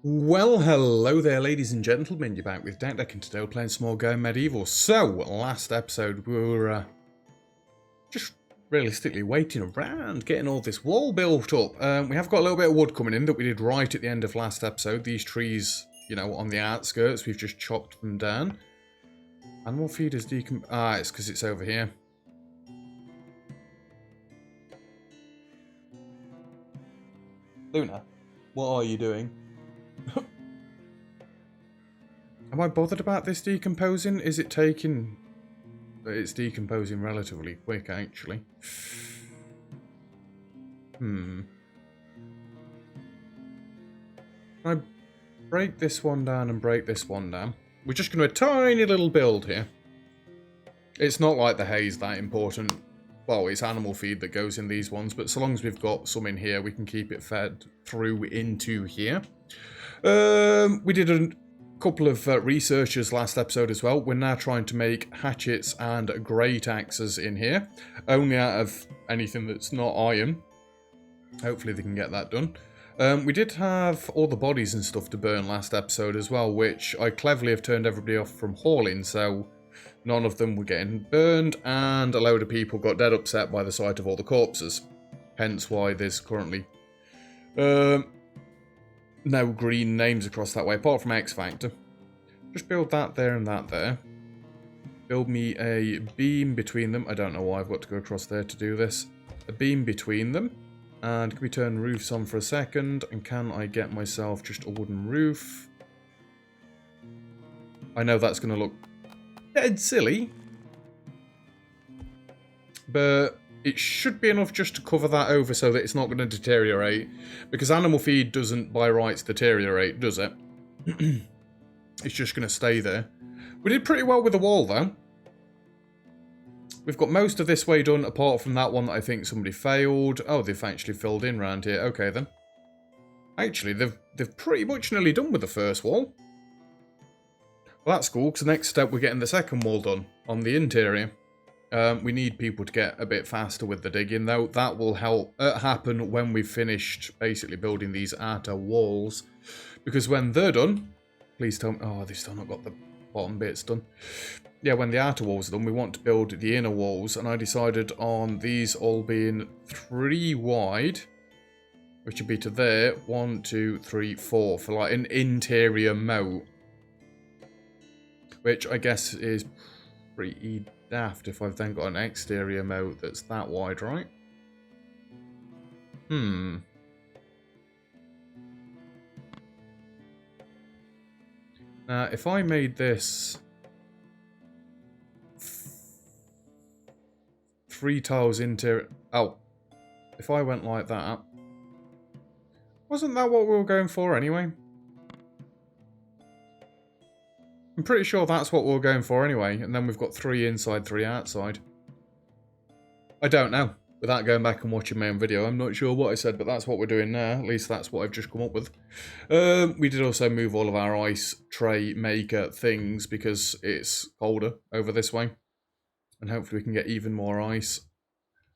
Well, hello there, ladies and gentlemen. You're back with Deck, and today we're playing Small Go Medieval. So, last episode we were just realistically waiting around, getting all this wall built up. We have got a little bit of wood coming in that we did right at the end of last episode. These trees, you know, on the outskirts, we've just chopped them down. Animal feeders it's because it's over here. Luna, what are you doing? Am I bothered about this decomposing? Is it taking... It's decomposing relatively quick, actually. Can I break this one down and break this one down? We're just going to a tiny little build here. It's not like the hay's that important. Well, it's animal feed that goes in these ones, but so long as we've got some in here, we can keep it fed through into here. We did a couple of researchers last episode as well. We're now trying to make hatchets and great axes in here, only out of anything that's not iron. Hopefully they can get that done. We did have all the bodies and stuff to burn last episode as well, which I cleverly have turned everybody off from hauling, so none of them were getting burned, and a load of people got dead upset by the sight of all the corpses. Hence why there's currently no green names across that way, apart from X Factor. Just build that there and that there. Build me a beam between them. I don't know why I've got to go across there to do this. A beam between them. And can we turn roofs on for a second? And can I get myself just a wooden roof? I know that's going to look dead silly, but it should be enough just to cover that over so that it's not going to deteriorate. Because animal feed doesn't, by rights, deteriorate, does it? It's just going to stay there. We did pretty well with the wall, though. We've got most of this way done, apart from that one that I think somebody failed. Oh, they've actually filled in around here. Okay, then. Actually, they've pretty much nearly done with the first wall. Well, that's cool, because the next step, we're getting the second wall done on the interior. We need people to get a bit faster with the digging, though. That will help happen when we've finished basically building these outer walls. Because when they're done... Please tell me... Oh, they've still not got the bottom bits done. Yeah, when the outer walls are done, we want to build the inner walls. And I decided on these all being 3 wide, which would be to there. 1, 2, 3, 4, for like an interior moat. Which I guess is pretty daft if I've then got an exterior moat that's that wide, right? Now, if I made this 3 tiles interior... Oh, if I went like that... Wasn't that what we were going for anyway? I'm pretty sure that's what we were going for anyway, and then we've got 3 inside, 3 outside. I don't know. Without going back and watching my own video, I'm not sure what I said, but that's what we're doing now. At least that's what I've just come up with. We did also move all of our ice tray maker things because it's colder over this way. And hopefully we can get even more ice.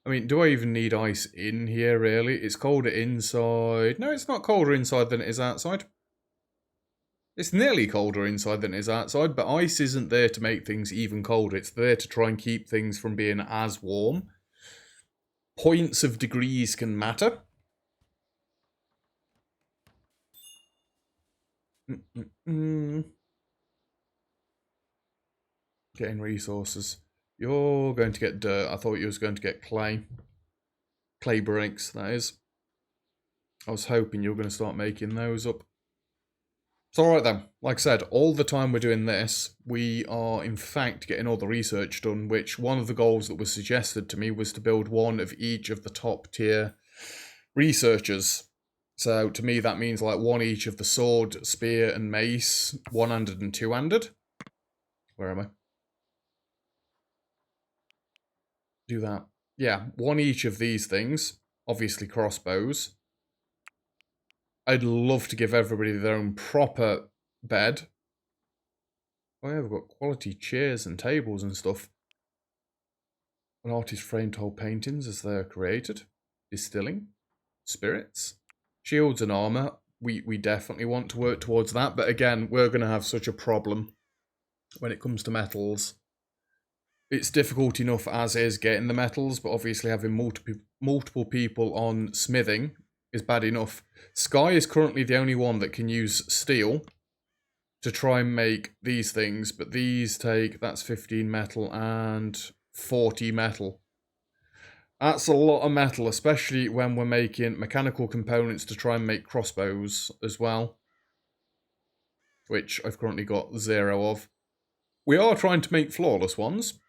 I mean, do I even need ice in here, really? It's colder inside. No, it's not colder inside than it is outside. It's nearly colder inside than it is outside, but ice isn't there to make things even colder. It's there to try and keep things from being as warm. Points of degrees can matter. Getting resources. You're going to get dirt. I thought you was going to get clay. Clay bricks, that is. I was hoping you were going to start making those up. It's alright then. Like I said, all the time we're doing this, we are in fact getting all the research done, which one of the goals that was suggested to me was to build one of each of the top tier researchers. So to me that means like 1 each of the sword, spear and mace, 1-handed and 2-handed. Where am I? Do that. Yeah, 1 each of these things. Obviously crossbows. I'd love to give everybody their own proper bed. Oh yeah, we've got quality chairs and tables and stuff. An artist framed whole paintings as they are created. Distilling. Spirits. Shields and armour. we definitely want to work towards that. But again, we're going to have such a problem when it comes to metals. It's difficult enough as is getting the metals, but obviously having multiple people on smithing is bad enough. Sky is currently the only one that can use steel to try and make these things, but these take, that's 15 metal and 40 metal. That's a lot of metal, especially when we're making mechanical components to try and make crossbows as well, which I've currently got 0 of. We are trying to make flawless ones.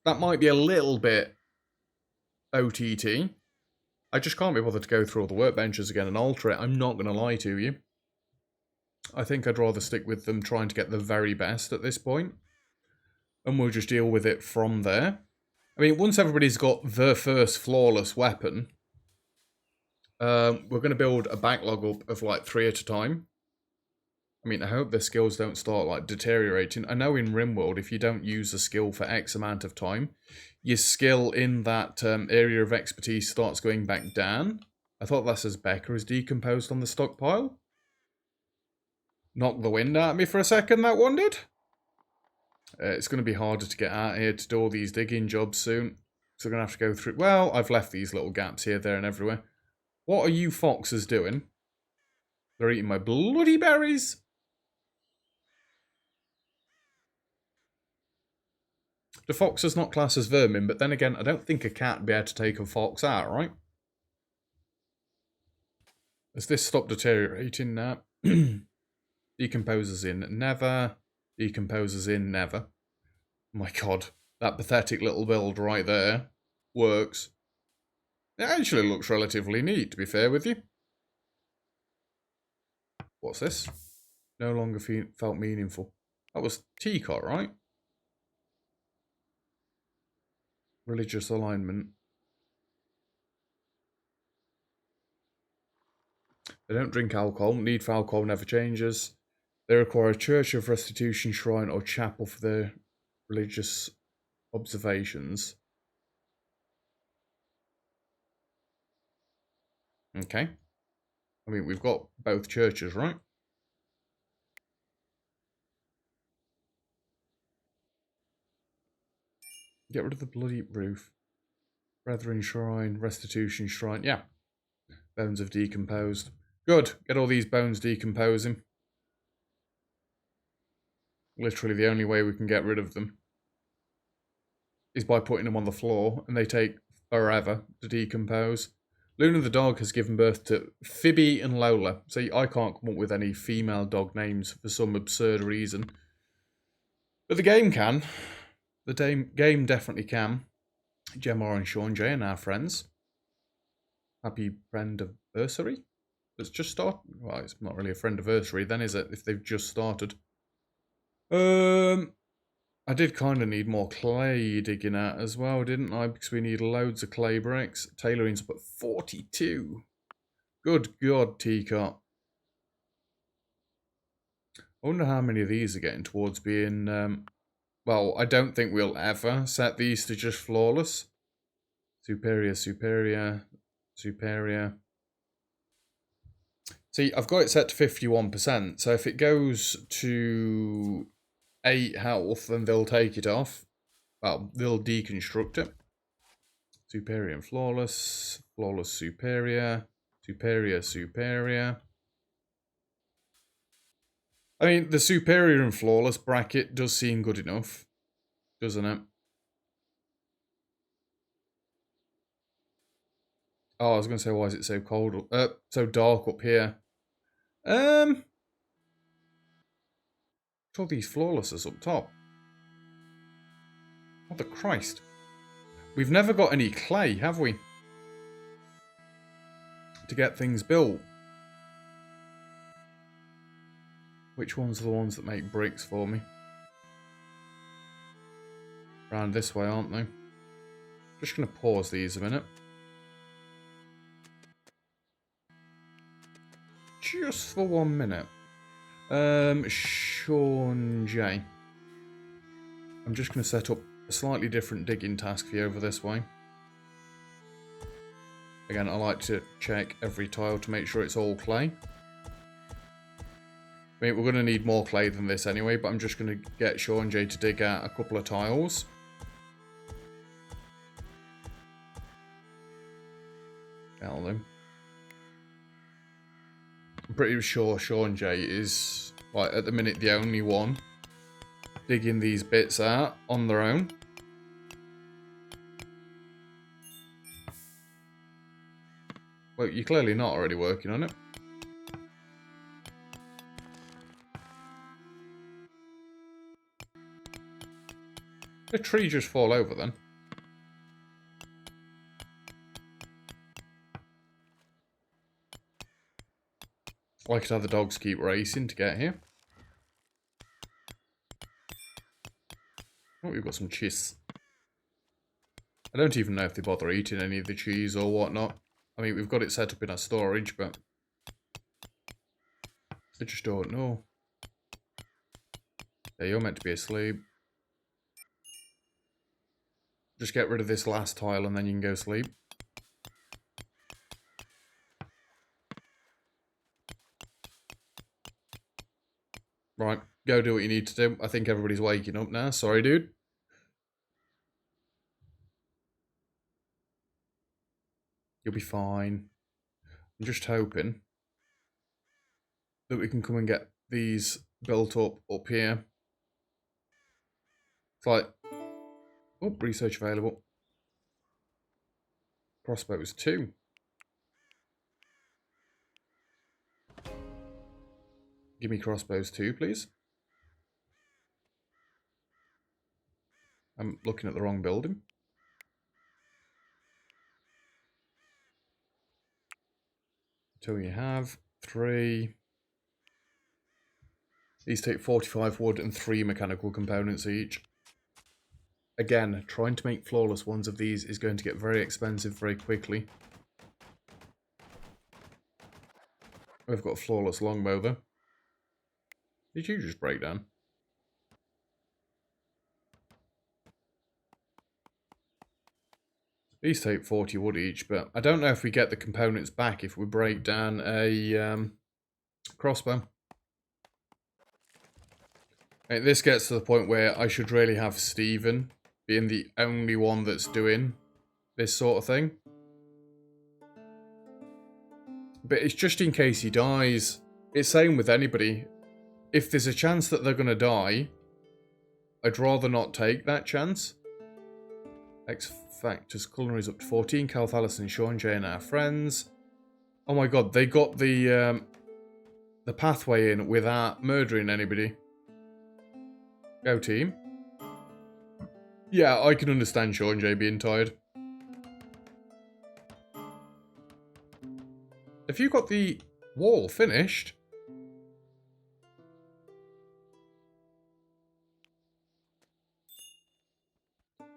That might be a little bit OTT. I just can't be bothered to go through all the workbenches again and alter it. I'm not going to lie to you. I think I'd rather stick with them trying to get the very best at this point. And we'll just deal with it from there. I mean, once everybody's got the first flawless weapon, we're going to build a backlog up of like 3 at a time. I mean, I hope their skills don't start like deteriorating. I know in RimWorld, if you don't use a skill for X amount of time, your skill in that area of expertise starts going back down. I thought that says Becca is decomposed on the stockpile. Knocked the wind out of me for a second, that one did. It's going to be harder to get out here to do all these digging jobs soon. So we're going to have to go through... Well, I've left these little gaps here, there, and everywhere. What are you foxes doing? They're eating my bloody berries. The fox is not classed as vermin, but then again, I don't think a cat would be able to take a fox out, right? Has this stopped deteriorating now? Decomposes in never. Decomposes in never. Oh my god, that pathetic little build right there works. It actually looks relatively neat, to be fair with you. What's this? No longer felt meaningful. That was Teacot, right? Religious alignment. They don't drink alcohol. Need for alcohol never changes. They require a church of restitution, shrine, or chapel for their religious observations. Okay. I mean, we've got both churches, right? Get rid of the bloody roof. Brethren shrine, restitution shrine. Yeah. Bones have decomposed. Good. Get all these bones decomposing. Literally the only way we can get rid of them is by putting them on the floor, and they take forever to decompose. Luna the dog has given birth to Phoebe and Lola. See, I can't come up with any female dog names for some absurd reason. But the game can. The game definitely can. Gemma and Sean J are now friends. Happy friend-iversary? It's just started. Well, it's not really a friend-iversary then, is it? If they've just started. I did kind of need more clay digging out as well, didn't I? Because we need loads of clay bricks. Tailoring's put 42. Good God, Teacot. I wonder how many of these are getting towards being... well, I don't think we'll ever set these to just flawless. Superior, superior, superior. See, I've got it set to 51%, so if it goes to 8 health, then they'll take it off. Well, they'll deconstruct it. Superior and flawless. Flawless, superior. Superior, superior. I mean, the superior and flawless bracket does seem good enough, doesn't it? Oh, I was going to say, why is it so cold? So dark up here. All these flawlesses up top. What the Christ? We've never got any clay, have we? To get things built. Which ones are the ones that make bricks for me? Round this way, aren't they? Just going to pause these a minute. Just for 1 minute. Sean J. I'm just going to set up a slightly different digging task for you over this way. Again, I like to check every tile to make sure it's all clay. I mean, we're going to need more clay than this anyway, but I'm just going to get Sean J to dig out a couple of tiles. Tell them. I'm pretty sure Sean J is, like, at the minute the only one digging these bits out on their own. Well, you're clearly not already working on it. Did a tree just fall over then? I like it how the dogs keep racing to get here. Oh, we've got some cheese. I don't even know if they bother eating any of the cheese or whatnot. I mean, we've got it set up in our storage, but I just don't know. Yeah, you're meant to be asleep. Just get rid of this last tile and then you can go sleep. Right, go do what you need to do. I think everybody's waking up now. Sorry, dude. You'll be fine. I'm just hoping that we can come and get these built up here. It's like, oh, research available. Crossbows 2. Give me crossbows 2, please. I'm looking at the wrong building. So you have 3. These take 45 wood and 3 mechanical components each. Again, trying to make flawless ones of these is going to get very expensive very quickly. We've got a flawless longbow though. Did you just break down? These take 40 wood each, but I don't know if we get the components back if we break down a crossbow. And this gets to the point where I should really have Stephen being the only one that's doing this sort of thing. But it's just in case he dies. It's same with anybody. If there's a chance that they're going to die, I'd rather not take that chance. X Factors Culinary is up to 14. Cal Thallis and Sean J and our friends. Oh my god, they got the pathway in without murdering anybody. Go team. Yeah, I can understand Sean J being tired. Have you got the wall finished?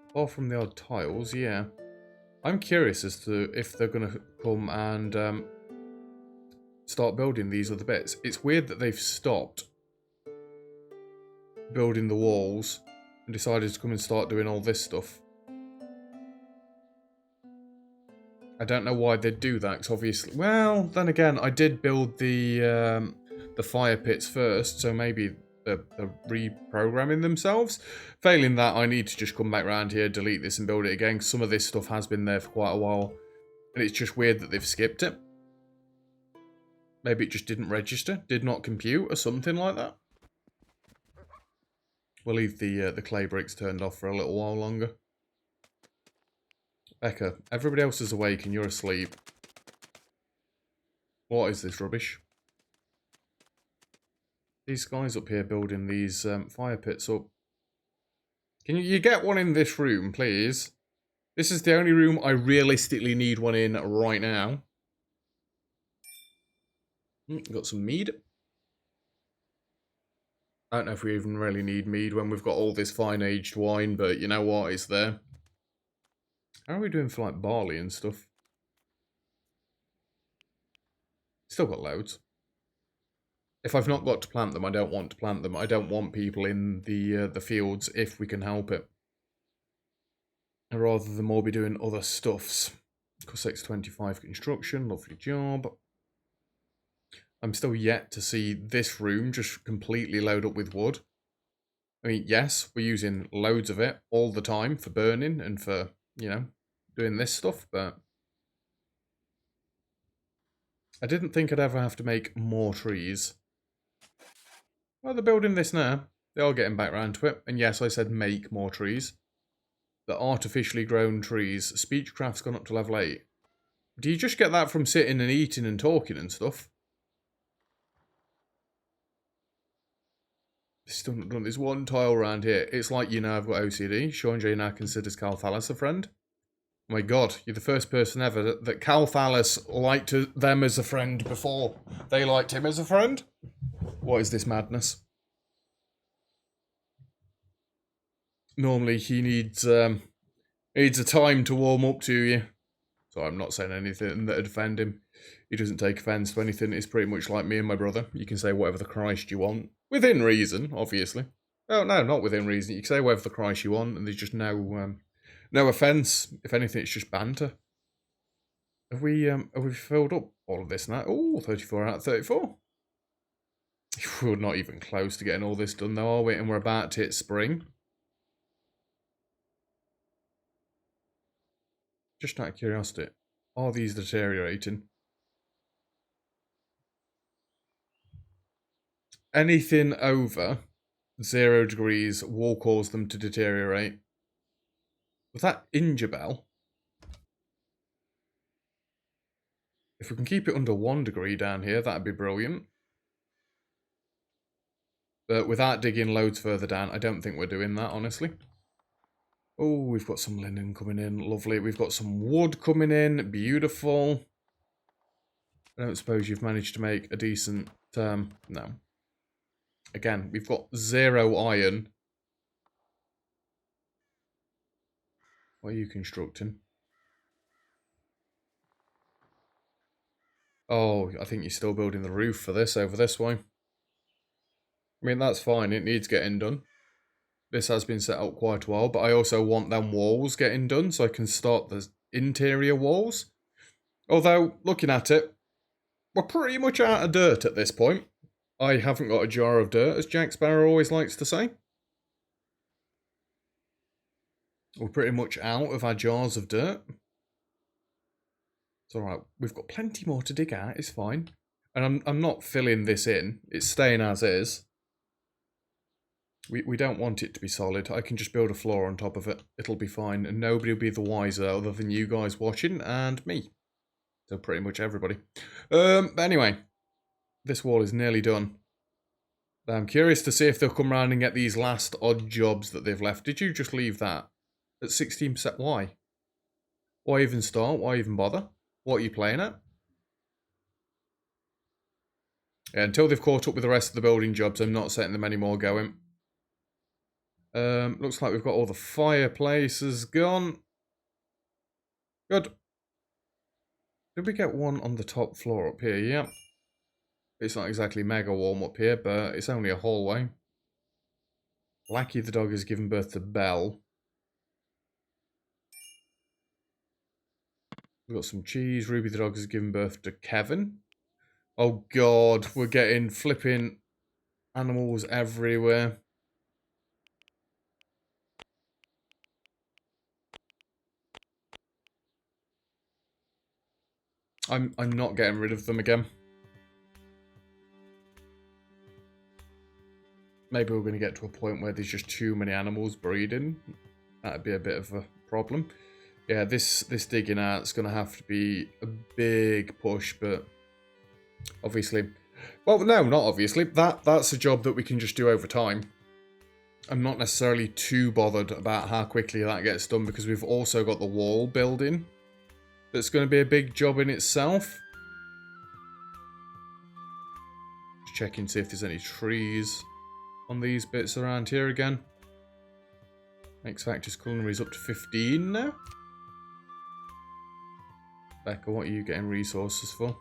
Apart from the odd tiles, yeah. I'm curious as to if they're going to come and start building these other bits. It's weird that they've stopped building the walls and decided to come and start doing all this stuff. I don't know why they'd do that, because obviously... Well, then again, I did build the fire pits first, so maybe they're reprogramming themselves. Failing that, I need to just come back around here, delete this and build it again, because some of this stuff has been there for quite a while, and it's just weird that they've skipped it. Maybe it just didn't register, did not compute, or something like that. We'll leave the clay bricks turned off for a little while longer. Becca, everybody else is awake and you're asleep. What is this rubbish? These guys up here building these fire pits up. Can you get one in this room, please? This is the only room I realistically need one in right now. Got some mead. I don't know if we even really need mead when we've got all this fine aged wine, but you know what, it's there. How are we doing for like barley and stuff? Still got loads. If I've not got to plant them, I don't want to plant them. I don't want people in the fields if we can help it. Rather than more be doing other stuffs. Corsair 25 construction, lovely job. I'm still yet to see this room just completely load up with wood. I mean, yes, we're using loads of it all the time for burning and for, you know, doing this stuff, but I didn't think I'd ever have to make more trees. Well, they're building this now. They are getting back round to it. And yes, I said make more trees. The artificially grown trees. Speechcraft's gone up to level 8. Do you just get that from sitting and eating and talking and stuff? Still not done. There's one tile around here. It's like, you know, I've got OCD. Sean J now considers Cal Thallas a friend. Oh my god, you're the first person ever that Cal Thallas liked them as a friend before they liked him as a friend? What is this madness? Normally he needs a time to warm up to you. So I'm not saying anything that'd offend him. He doesn't take offence to anything. It's pretty much like me and my brother. You can say whatever the Christ you want. Within reason, obviously. Oh, no, not within reason. You can say whatever the Christ you want, and there's just no offence. If anything, it's just banter. Have we filled up all of this now? Oh, 34 out of 34. We're not even close to getting all this done, though, are we? And we're about to hit spring. Just out of curiosity, are these deteriorating? Anything over 0 degrees will cause them to deteriorate. Was that Inja Bell? If we can keep it under 1 degree down here, that'd be brilliant. But without digging loads further down, I don't think we're doing that, honestly. Oh, we've got some linen coming in. Lovely. We've got some wood coming in. Beautiful. I don't suppose you've managed to make a decent... no. Again, we've got 0 iron. What are you constructing? Oh, I think you're still building the roof for this over this way. I mean, that's fine. It needs getting done. This has been set up quite a while, but I also want them walls getting done so I can start the interior walls. Although, looking at it, we're pretty much out of dirt at this point. I haven't got a jar of dirt, as Jack Sparrow always likes to say. We're pretty much out of our jars of dirt. It's alright, we've got plenty more to dig at, it's fine. And I'm not filling this in, it's staying as is. We don't want it to be solid. I can just build a floor on top of it. It'll be fine, and nobody will be the wiser other than you guys watching and me. So pretty much everybody. But anyway, this wall is nearly done. I'm curious to see if they'll come around and get these last odd jobs that they've left. Did you just leave that at 16%? Why? Why even start? Why even bother? What are you playing at? Yeah, until they've caught up with the rest of the building jobs, I'm not setting them any more going. Looks like we've got all the fireplaces gone. Good. Did we get one on the top floor up here? Yeah. It's not exactly mega warm up here, but it's only a hallway. Lackey the dog has given birth to Belle. We've got some cheese. Ruby the dog has given birth to Kevin. Oh god, we're getting flipping animals everywhere. I'm not getting rid of them again. Maybe we're going to get to a point where there's just too many animals breeding. That'd be a bit of a problem. Yeah, this digging out's going to have to be a big push, but obviously... Well, no, not obviously. That's a job that we can just do over time. I'm not necessarily too bothered about how quickly that gets done, because we've also got the wall building. That's going to be a big job in itself. Just checking to see if there's any trees on these bits around here again. X Factor's culinary is up to 15 now. Becca, what are you getting resources for?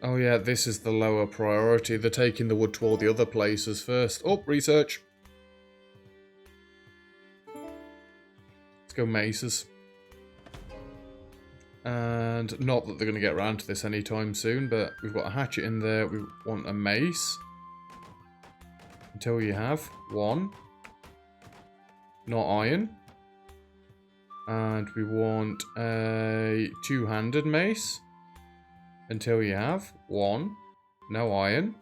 Oh yeah, this is the lower priority. They're taking the wood to all the other places first. Oh, research. Let's go maces. And not that they're going to get around to this anytime soon, but we've got a hatchet in there. We want a mace. Until you have one. Not iron. And we want a two-handed mace. Until you have one. No iron.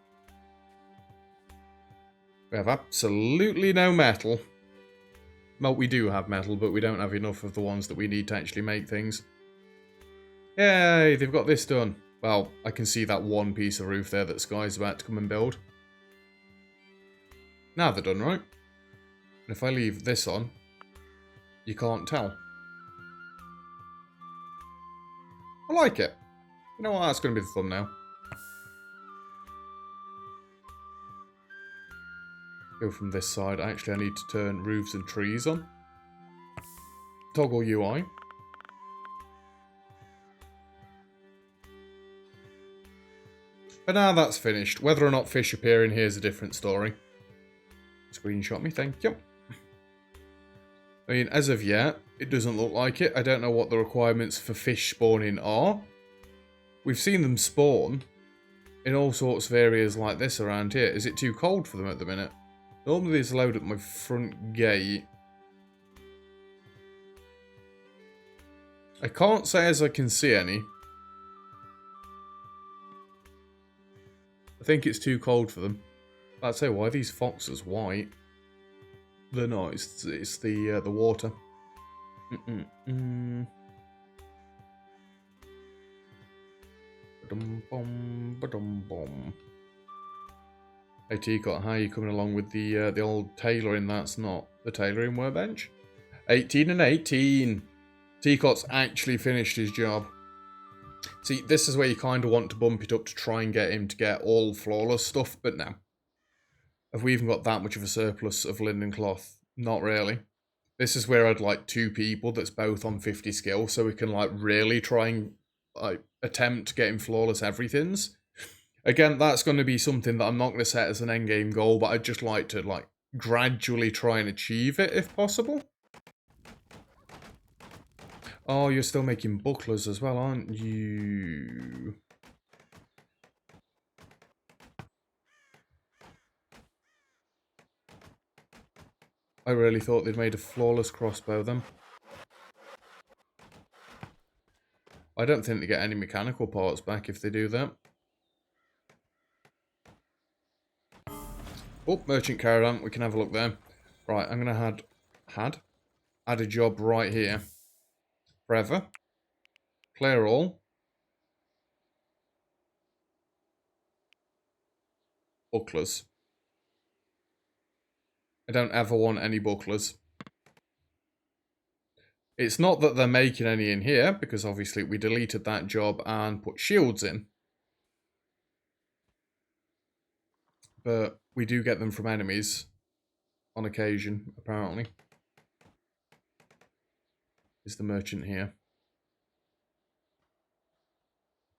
We have absolutely no metal. Well, we do have metal, but we don't have enough of the ones that we need to actually make things. Yay, they've got this done. Well, I can see that one piece of roof there that Sky's about to come and build. Now they're done, right? And if I leave this on, you can't tell. I like it. You know what, that's going to be the thumbnail. Go from this side. Actually, I need to turn roofs and trees on. Toggle UI. But now that's finished. Whether or not fish appear in here is a different story. Screenshot me, thank you. I mean, as of yet, it doesn't look like it. I don't know what the requirements for fish spawning are. We've seen them spawn in all sorts of areas like this around here. Is it too cold for them at the minute? Normally it's allowed at my front gate. I can't say as I can see any. I think it's too cold for them. I'd say, why are these foxes white? They're not, it's the water. Hey Teacot, how are you coming along with the old tailoring? That's not the tailoring workbench. 18 and 18. Teacot's actually finished his job. See, this is where you kind of want to bump it up to try and get him to get all flawless stuff, but no. Have we even got that much of a surplus of linen cloth? Not really. This is where I'd like two people that's both on 50 skill, so we can like really try and attempt getting flawless everythings. Again, that's going to be something that I'm not going to set as an endgame goal, but I'd just like to like gradually try and achieve it if possible. Oh, you're still making bucklers as well, aren't you? I really thought they'd made a flawless crossbow then. I don't think they get any mechanical parts back if they do that. Oh, merchant caravan, we can have a look there. Right, I'm going to add a job right here. Forever. Clear all. Bucklers. I don't ever want any bucklers. It's not that they're making any in here, because obviously we deleted that job and put shields in. But we do get them from enemies on occasion, apparently. Is the merchant here?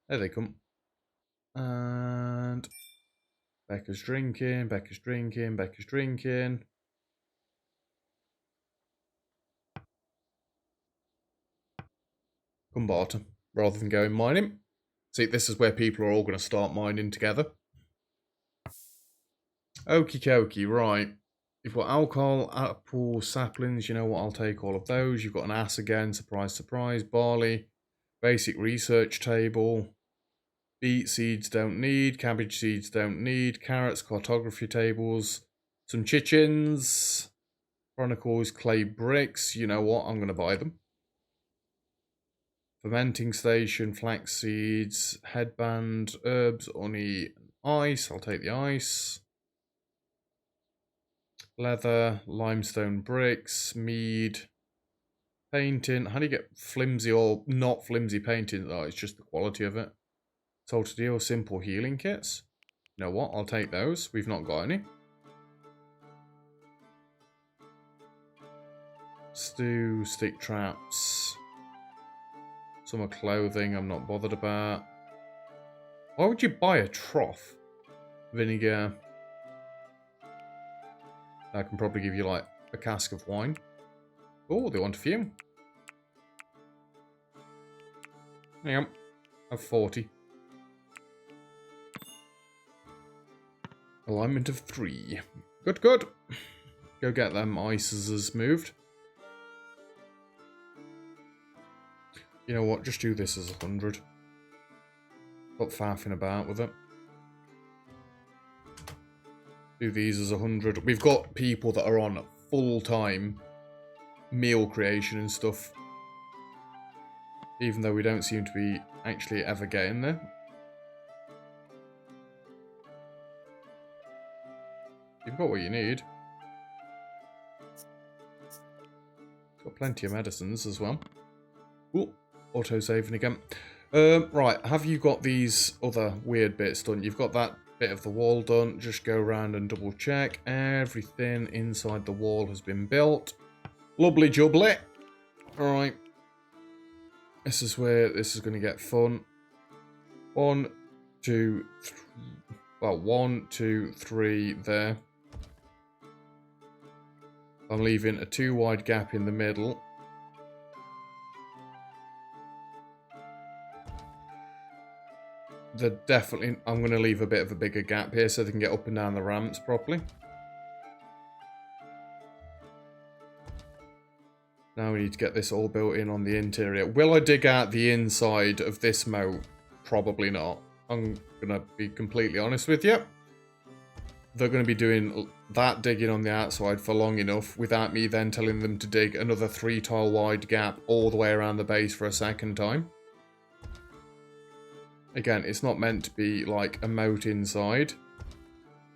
There they come. And Becca's drinking, Becca's drinking, Becca's drinking. Come barter, rather than going mining. See, this is where people are all going to start mining together. Okie dokie, right. You've got alcohol, apple, saplings, you know what, I'll take all of those. You've got an ass again, surprise, surprise, barley, basic research table, beet seeds don't need, cabbage seeds don't need, carrots, cartography tables, some chichens, chronicles, clay bricks, you know what, I'm going to buy them. Fermenting station, flax seeds, headband, herbs, honey, ice, I'll take the ice. Leather, limestone bricks, mead, painting. How do you get flimsy or not flimsy painting? Oh, it's just the quality of it. Sold to deal, simple healing kits. You know what? I'll take those. We've not got any. Stew, stick traps. Summer clothing, I'm not bothered about. Why would you buy a trough? Vinegar. I can probably give you like a cask of wine. Oh, they want a few. Hang on. I have 40. Alignment of 3. Good, good. Go get them ices moved. You know what? Just do this as 100. Stop faffing about with it. Do these as 100. We've got people that are on full-time meal creation and stuff. Even though we don't seem to be actually ever getting there. You've got what you need. Got plenty of medicines as well. Ooh, auto-saving again. Right, have you got these other weird bits done? You've got that bit of the wall done. Just go around and double check. Everything inside the wall has been built. Lovely jubbly. Alright. This is where this is going to get fun. 1, 2, 3. Well, 1, 2, 3 there. I'm leaving a 2 wide gap in the middle. I'm going to leave a bit of a bigger gap here so they can get up and down the ramps properly. Now we need to get this all built in on the interior. Will I dig out the inside of this moat? Probably not. I'm going to be completely honest with you. They're going to be doing that digging on the outside for long enough without me then telling them to dig another 3 tile wide gap all the way around the base for a second time. Again, it's not meant to be like a moat inside.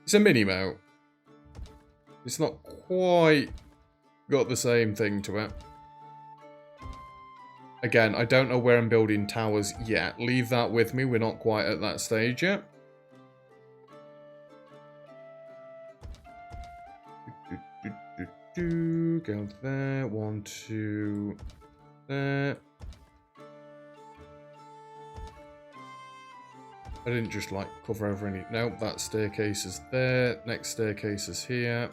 It's a mini moat. It's not quite got the same thing to it. Again, I don't know where I'm building towers yet. Leave that with me. We're not quite at that stage yet. Go there. 1, 2. There. I didn't just like cover over any. No, that staircase is there. Next staircase is here.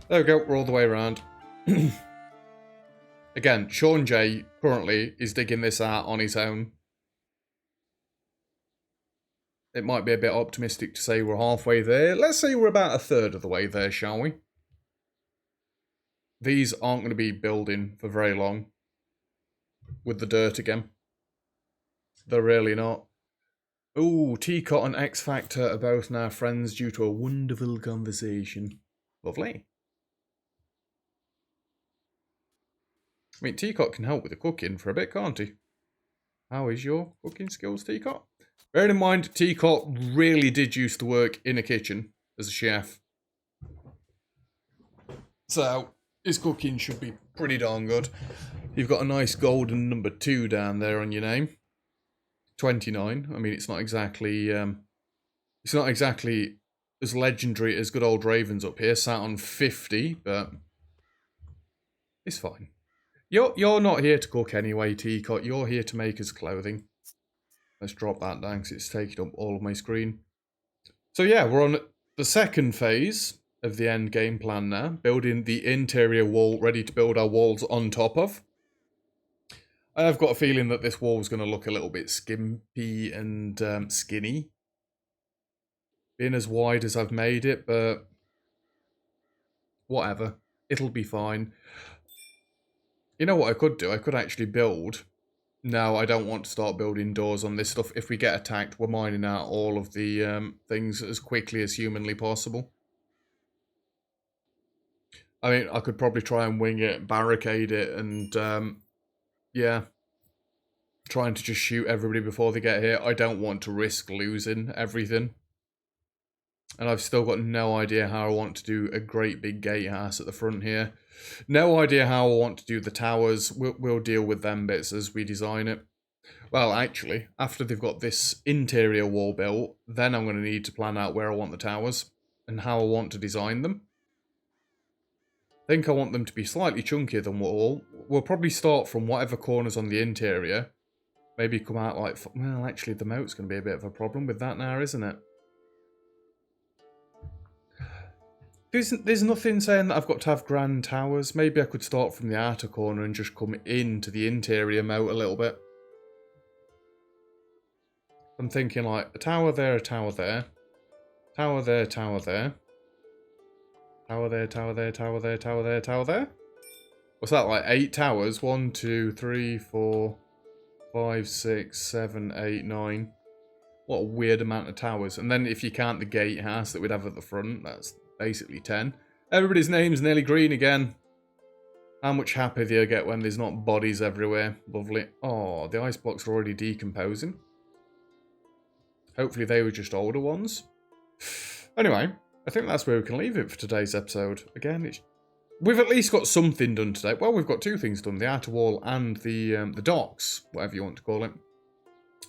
There we go. We're all the way around. Again, Sean J currently is digging this out on his own. It might be a bit optimistic to say we're halfway there. Let's say we're about a third of the way there, shall we? These aren't going to be building for very long. With the dirt again. They're really not. Ooh, Teacot and X Factor are both now friends due to a wonderful conversation. Lovely. I mean, Teacot can help with the cooking for a bit, can't he? How is your cooking skills, Teacot? Bearing in mind, Teacot really did used to work in a kitchen as a chef. So, his cooking should be pretty darn good. You've got a nice golden number 2 down there on your name. 29. I mean, it's not exactly as legendary as good old Ravens up here, sat on 50, but it's fine. You're not here to cook anyway, Teacot. You're here to make us clothing. Let's drop that down because it's taking up all of my screen. So yeah, we're on the second phase of the end game plan now, building the interior wall ready to build our walls on top of. I've got a feeling that this wall is going to look a little bit skimpy and skinny. Being as wide as I've made it, but whatever. It'll be fine. You know what I could do? I could actually build. No, I don't want to start building doors on this stuff. If we get attacked, we're mining out all of the things as quickly as humanly possible. I mean, I could probably try and wing it, barricade it, and yeah, trying to just shoot everybody before they get here. I don't want to risk losing everything. And I've still got no idea how I want to do a great big gatehouse at the front here. No idea how I want to do the towers. We'll deal with them bits as we design it. Well, actually, after they've got this interior wall built, then I'm going to need to plan out where I want the towers and how I want to design them. I think I want them to be slightly chunkier than wall. We'll probably start from whatever corners on the interior Maybe come out like... Well, actually, the moat's going to be a bit of a problem with that now, isn't it? There's nothing saying that I've got to have grand towers. Maybe I could start from the outer corner and just come into the interior moat a little bit. I'm thinking like a tower there, a tower there. Tower there, tower there. Tower there, tower there, tower there, tower there, tower there. What's that, like 8 towers? 1, 2, 3, 4, 5, 6, 7, 8, 9. What a weird amount of towers. And then if you count the gatehouse that we'd have at the front, that's basically 10. Everybody's name's nearly green again. How much happier do you get when there's not bodies everywhere? Lovely. Oh, the ice blocks are already decomposing. Hopefully they were just older ones. Anyway, I think that's where we can leave it for today's episode. Again, we've at least got something done today. Well, we've got 2 things done. The outer wall and the docks, whatever you want to call it.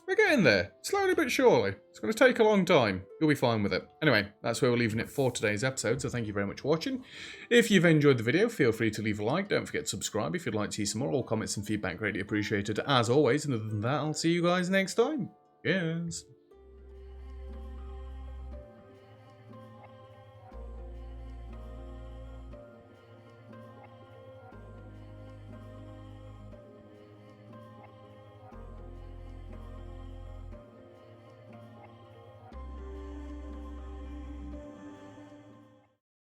We're getting there, slowly but surely. It's going to take a long time. You'll be fine with it. Anyway, that's where we're leaving it for today's episode, so thank you very much for watching. If you've enjoyed the video, feel free to leave a like. Don't forget to subscribe if you'd like to see some more. All comments and feedback greatly appreciated as always. And other than that, I'll see you guys next time. Cheers.